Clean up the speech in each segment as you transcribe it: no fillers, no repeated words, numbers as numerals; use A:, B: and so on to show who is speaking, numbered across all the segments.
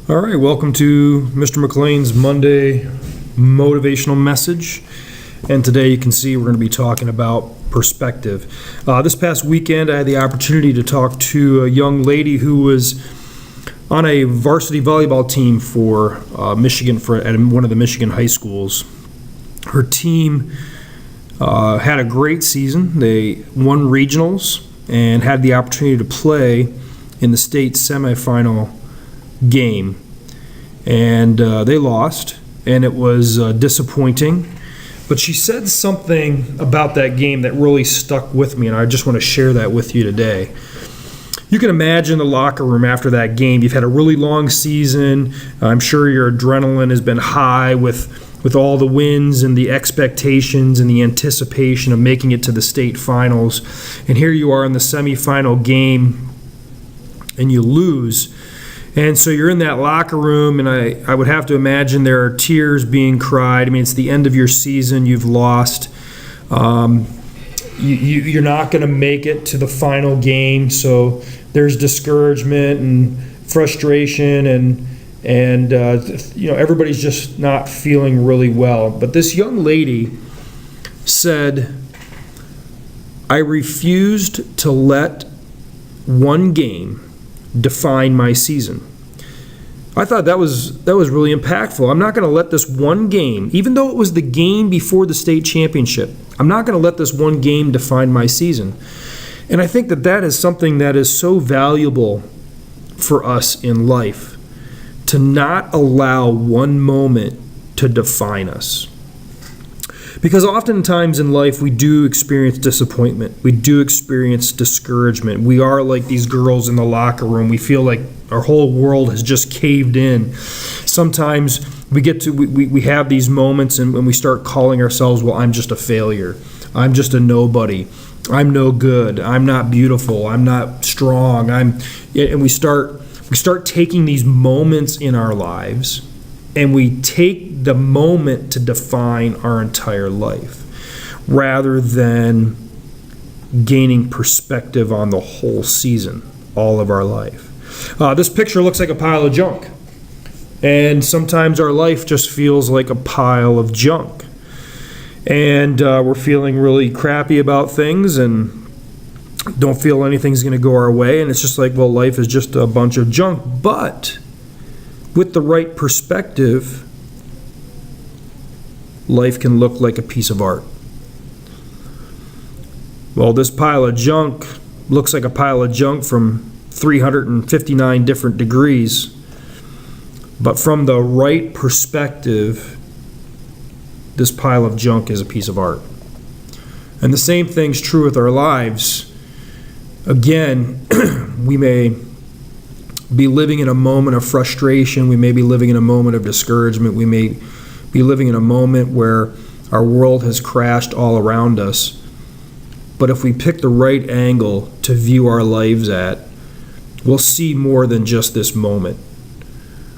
A: All right, welcome to Mr. McLean's Monday motivational message. And today you can see we're going to be talking about perspective. This past weekend I had the opportunity to talk to a young lady who was on a varsity volleyball team for Michigan at one of the Michigan high schools. Her team had a great season. They won regionals and had the opportunity to play in the state semifinal game, and they lost, and it was disappointing. But she said something about that game that really stuck with me, and I just want to share that with you today. You can imagine the locker room after that game. You've had a really long season. I'm sure your adrenaline has been high with all the wins and the expectations and the anticipation of making it to the state finals. And here you are in the semifinal game, and you lose. And so you're in that locker room, and I would have to imagine there are tears being cried. I mean, it's the end of your season. You've lost. You're not going to make it to the final game, so there's discouragement and frustration, and everybody's just not feeling really well. But this young lady said, "I refused to let one game define my season." I thought that was really impactful. I'm not going to let this one game, even though it was the game before the state championship, I'm not going to let this one game define my season. And I think that is something that is so valuable for us in life, to not allow one moment to define us. Because oftentimes in life we do experience disappointment. We do experience discouragement. We are like these girls in the locker room. We feel like our whole world has just caved in. Sometimes we have these moments and we start calling ourselves, well, I'm just a failure. I'm just a nobody. I'm no good. I'm not beautiful. I'm not strong. And we start taking these moments in our lives, and we take the moment to define our entire life rather than gaining perspective on the whole season, all of our life. This picture looks like a pile of junk, and sometimes our life just feels like a pile of junk, and we're feeling really crappy about things and don't feel anything's going to go our way, and it's just like, well, life is just a bunch of junk. But with the right perspective, life can look like a piece of art. Well, this pile of junk looks like a pile of junk from 359 different degrees, but from the right perspective, this pile of junk is a piece of art. And the same thing's true with our lives. Again, we may be living in a moment of frustration. We may be living in a moment of discouragement. We may be living in a moment where our world has crashed all around us. But if we pick the right angle to view our lives at, we'll see more than just this moment.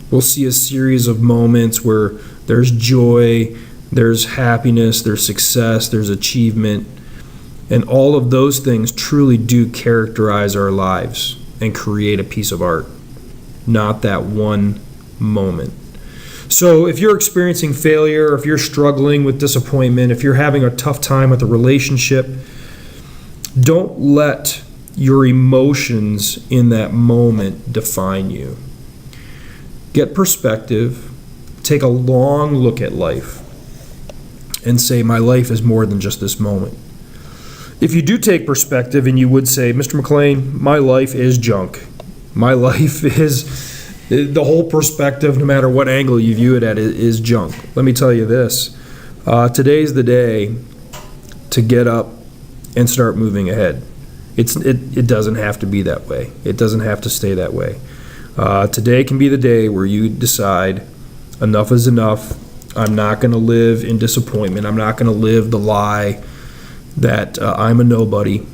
A: We'll see a series of moments where there's joy, there's happiness, there's success, there's achievement. And all of those things truly do characterize our lives and create a piece of art, not that one moment. So if you're experiencing failure, if you're struggling with disappointment, if you're having a tough time with a relationship, don't let your emotions in that moment define you. Get perspective, take a long look at life, and say, my life is more than just this moment. If you do take perspective and you would say, Mr. McLean, my life is junk. My life is, the whole perspective, no matter what angle you view it at, is junk. Let me tell you this. Today's the day to get up and start moving ahead. It doesn't have to be that way. It doesn't have to stay that way. Today can be the day where you decide enough is enough. I'm not going to live in disappointment. I'm not going to live the lie that I'm a nobody.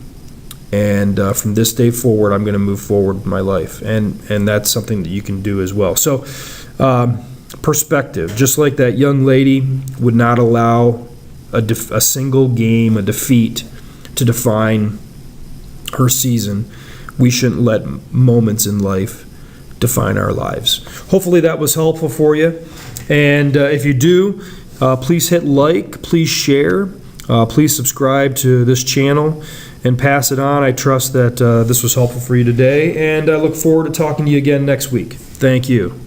A: And from this day forward, I'm going to move forward with my life. And that's something that you can do as well. So perspective, just like that young lady would not allow a single game, a defeat, to define her season, we shouldn't let moments in life define our lives. Hopefully that was helpful for you. And if you do, please hit like, please share, please subscribe to this channel and pass it on. I trust that this was helpful for you today, and I look forward to talking to you again next week. Thank you.